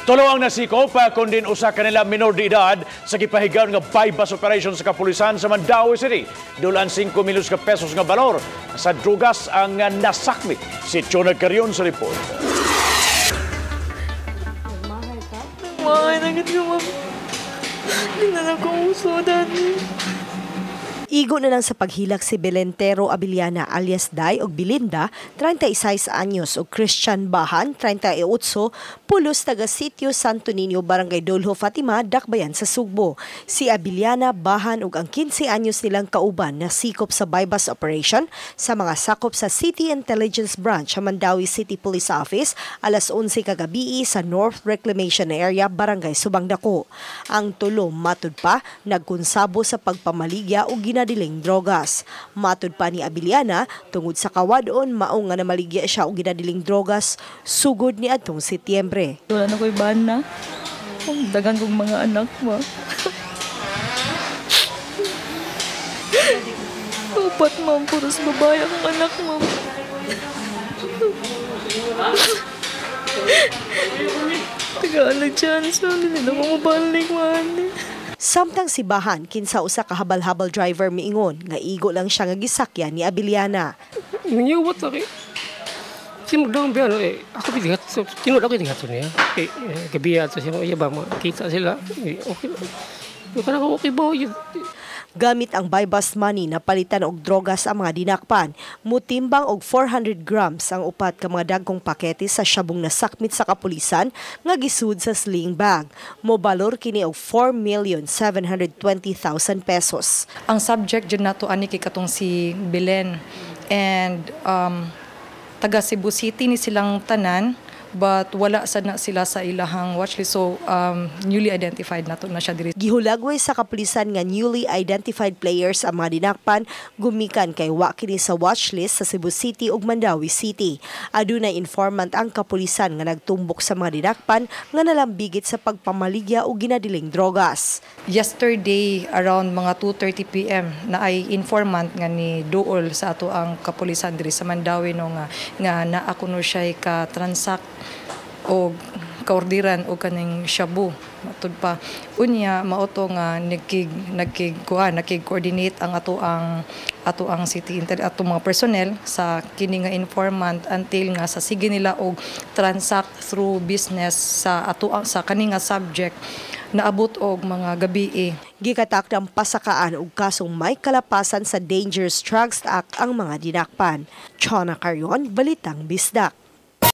Tulo ang nasikop kun din usa kanila menor de edad sa gipahigayon nga buybust operation sa kapolisan sa Mandaue City. Dul-an 5 milyon ka pesos nga balor sa drugas ang Nasakmit. Si Chonag Carrion sa report. Mahal na gito, ma'am. Hindi na nakuusodan. Igo na lang sa paghilak si Belentero Abiliana alias Day og Belinda, 36 anyos ug Christian Bahan, 38, pulos taga Sitio Santo Niño, Barangay Dolho, Fatima, Dakbayan sa Sugbo. Si Abiliana, Bahan ug ang 15 anyos nilang kauban na sikop sa buybust operation sa mga sakop sa City Intelligence Branch sa Mandaue City Police Office alas 11 kagabi sa North Reclamation Area, Barangay Subangdako. Ang tulo matud pa nagkonsabo sa pagpamaligya ug ginadiling drogas. Matud pa ni Abiliana, tungod sa kawadon mao nga namaligya siya og ginadiling drogas sugod ni adtong Setyembre. Wala na ko'y bana. Dagan kong mga anak mo. Upat, ma'am. Puros babae ang anak mo. Tagaan na dyan. So, hindi na mamabalik, man. Samtang si Bahan, kinsa usa ka habal-habal driver miingon nga igo lang siya nga gisakyan ni Abiliana. Niyawat ako sinudang biya ako bigat tinod ako tingat niya gabi ato siya iya ba makita sila okay kana ko okay ba yun. Gamit ang buybust money na palitan og drogas ang mga dinakpan, mutimbang og 400 grams ang upat ka mga dagkong pakete sa Shabung Nasakmit sa kapolisan nga gisud sa sling bag. Mobalor kini og 4,720,000 pesos. Ang subject dyan nato ani kay katong si Belen and taga Cebu City ni silang tanan, but wala sad na sila sa ilahang watchlist, so newly identified nato na siya diri. Gihulagway sa kapulisan nga newly identified players ang mga dinakpan gumikan kay wa kini sa watchlist sa Cebu City ug Mandaue City. Adunay informant ang kapulisan nga nagtumbok sa mga dinakpan nga nalambigit sa pagpamaligya og ginadiling drogas. Yesterday around mga 2:30 PM na ay informant nga ni Duol sa ato ang kapulisan diri sa Mandaue no nga naa kuno siya ka transact o kaordiran o kaning Shabu matud pa unya mauto nga nakig-coordinate ang ato ang city ato mga personnel sa kini nga informant until nga sa sige nila og transact through business sa ato sa kani nga subject naabot og mga gabi. Gikatak ng pasakaan og kasong may kalapasan sa Dangerous Drugs Act ang mga dinakpan. Chona Carrion, Balitang Bisdak.